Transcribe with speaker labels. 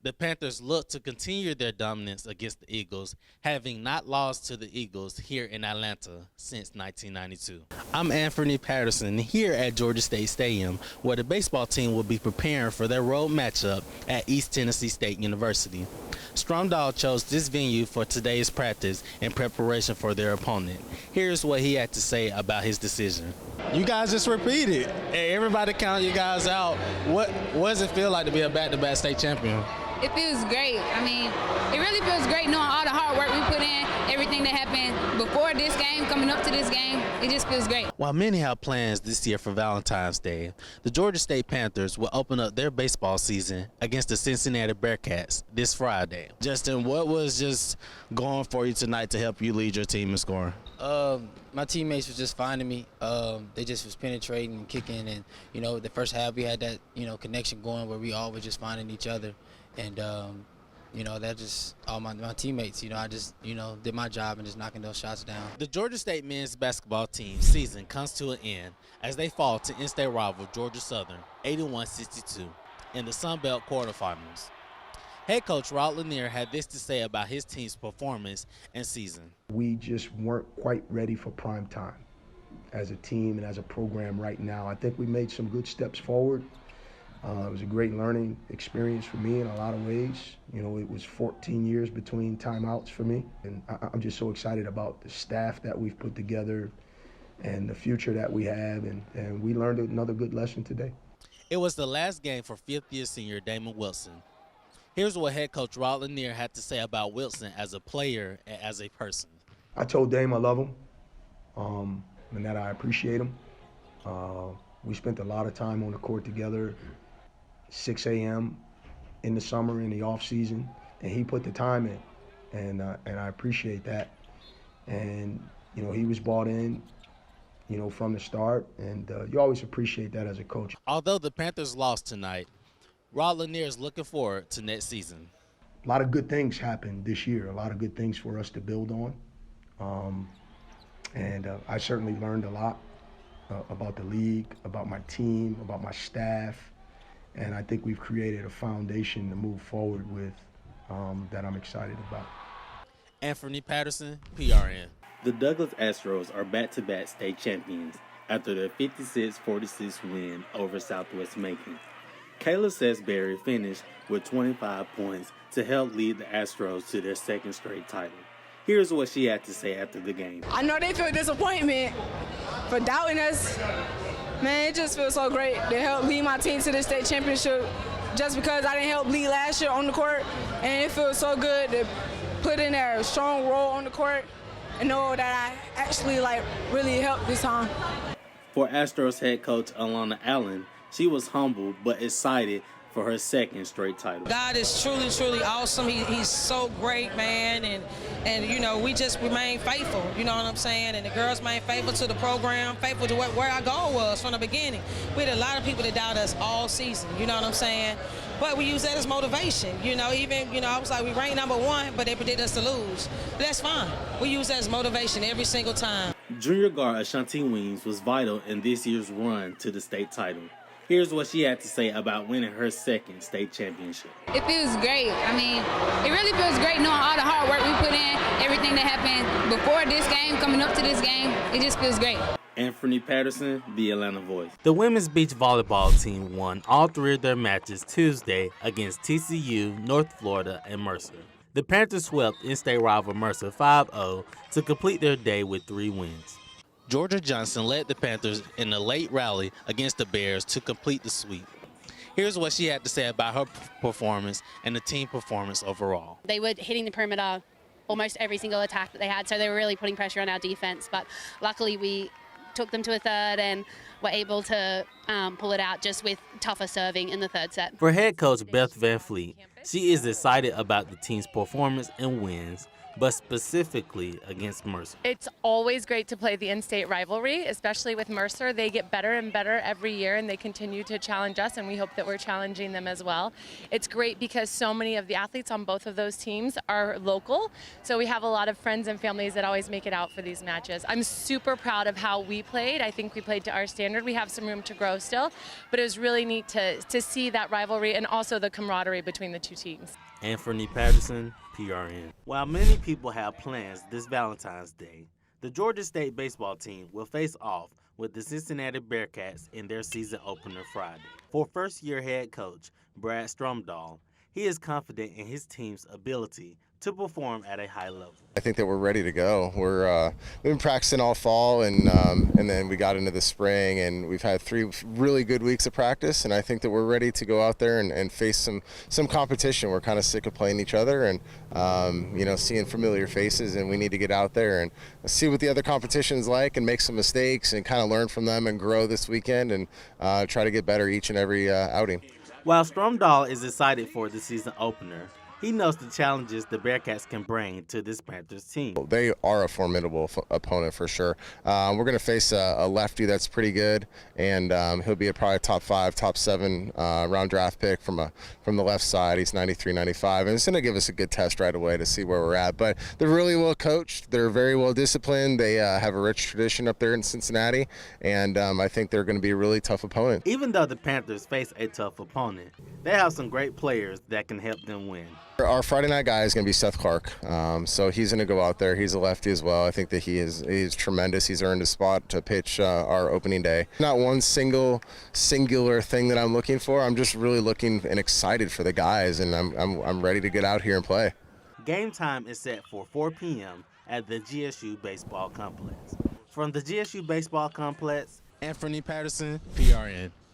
Speaker 1: The Panthers look to continue their dominance against the Eagles, having not lost to the Eagles here in Atlanta since 1992. I'm Anfernee Patterson here at Georgia State Stadium, where the baseball team will be preparing for their road matchup at East Tennessee State University. Stromdahl chose this venue for today's practice in preparation for their opponent. Here's what he had to say about his decision. You guys just repeated. Everybody counted you guys out. What does it feel like to be a back-to-back state champion?
Speaker 2: It feels great. I mean, it really feels great knowing all the hard work we put in, everything that happened before this game, coming up to this game. It just feels great.
Speaker 1: While many have plans this year for Valentine's Day, the Georgia State Panthers will open up their baseball season against the Cincinnati Bearcats this Friday. Justin, what was just going for you tonight to help you lead your team in scoring?
Speaker 3: My teammates was just finding me. They just was penetrating and kicking, and the first half we had that connection going where we all were just finding each other, and that just all my teammates. I just did my job and just knocking those shots down.
Speaker 1: The Georgia State men's basketball team season comes to an end as they fall to in-state rival Georgia Southern 81-62 in the Sun Belt quarterfinals. Head coach Rod Lanier had this to say about his team's performance and season.
Speaker 4: We just weren't quite ready for prime time as a team and as a program right now. I think we made some good steps forward. It was a great learning experience for me in a lot of ways. It was 14 years between timeouts for me. And I'm just so excited about the staff that we've put together and the future that we have. And we learned another good lesson today.
Speaker 1: It was the last game for fifth-year senior Damon Wilson. Here's what head coach Rod Lanier had to say about Wilson as a player and as a person.
Speaker 4: I told Dame I love him and that I appreciate him. We spent a lot of time on the court together, 6 a.m. in the summer, in the off season, and he put the time in, and I appreciate that. And he was bought in, from the start, and you always appreciate that as a coach.
Speaker 1: Although the Panthers lost tonight, Rod Lanier is looking forward to next season.
Speaker 4: A lot of good things happened this year, a lot of good things for us to build on. And I certainly learned a lot about the league, about my team, about my staff. And I think we've created a foundation to move forward with that I'm excited about.
Speaker 1: Anfernee Patterson, PRN. The Douglas Astros are back-to-back state champions after their 56-46 win over Southwest Macon. Kayla Sesberry finished with 25 points to help lead the Astros to their second straight title. Here's what she had to say after the game.
Speaker 5: I know they feel disappointment for doubting us. Man, it just feels so great to help lead my team to the state championship just because I didn't help lead last year on the court. And it feels so good to put in a strong role on the court and know that I actually really helped this time.
Speaker 1: For Astros head coach Alana Allen, she was humble but excited for her second straight title.
Speaker 6: God is truly, truly awesome. He's so great, man, and we just remain faithful, you know what I'm saying? And the girls remain faithful to the program, faithful to where our goal was from the beginning. We had a lot of people that doubted us all season, you know what I'm saying? But we use that as motivation, I was like, we ranked number one, but they predicted us to lose. But that's fine. We use that as motivation every single time.
Speaker 1: Junior guard Ashanti Weems was vital in this year's run to the state title. Here's what she had to say about winning her second state championship.
Speaker 2: It feels great. I mean, it really feels great knowing all the hard work we put in, everything that happened before this game, coming up to this game. It just feels great.
Speaker 1: Anfernee Patterson, the Atlanta Voice. The women's beach volleyball team won all three of their matches Tuesday against TCU, North Florida, and Mercer. The Panthers swept in-state rival Mercer 5-0 to complete their day with 3 wins. Georgia Johnson led the Panthers in the late rally against the Bears to complete the sweep. Here's what she had to say about her performance and the team performance overall.
Speaker 7: They were hitting the perimeter almost every single attack that they had, so they were really putting pressure on our defense. But luckily we took them to a third and were able to pull it out just with tougher serving in the third set.
Speaker 1: For head coach Beth Van Fleet, she is excited about the team's performance and wins, but specifically against Mercer.
Speaker 8: It's always great to play the in-state rivalry, especially with Mercer. They get better and better every year, and they continue to challenge us, and we hope that we're challenging them as well. It's great because so many of the athletes on both of those teams are local, so we have a lot of friends and families that always make it out for these matches. I'm super proud of how we played. I think we played to our standard. We have some room to grow still, but it was really neat to see that rivalry and also the camaraderie between the two teams.
Speaker 1: Anfernee Patterson, PRN. While many people have plans this Valentine's Day, the Georgia State baseball team will face off with the Cincinnati Bearcats in their season opener Friday. For first-year head coach Brad Stromdahl, he is confident in his team's ability to perform at a high level.
Speaker 9: I think that we're ready to go. We've been practicing all fall, and then we got into the spring, and we've had 3 really good weeks of practice, and I think that we're ready to go out there and face some competition. We're kind of sick of playing each other and seeing familiar faces, and we need to get out there and see what the other competition's like and make some mistakes and kind of learn from them and grow this weekend and try to get better each and every outing.
Speaker 1: While Stromdahl is excited for the season opener, he knows the challenges the Bearcats can bring to this Panthers team.
Speaker 9: They are a formidable opponent for sure. We're going to face a lefty that's pretty good, and he'll be probably a top 5, top 7 round draft pick from the left side. He's 93, 95, and it's going to give us a good test right away to see where we're at. But they're really well coached. They're very well disciplined. They have a rich tradition up there in Cincinnati, and I think they're going to be a really tough opponent.
Speaker 1: Even though the Panthers face a tough opponent, they have some great players that can help them win.
Speaker 9: Our Friday night guy is going to be Seth Clark, so he's going to go out there. He's a lefty as well. I think that he's tremendous. He's earned a spot to pitch our opening day. Not one singular thing that I'm looking for. I'm just really looking and excited for the guys, and I'm ready to get out here and play.
Speaker 1: Game time is set for 4 p.m. at the GSU Baseball Complex. From the GSU Baseball Complex, Anfernee Patterson, PRN.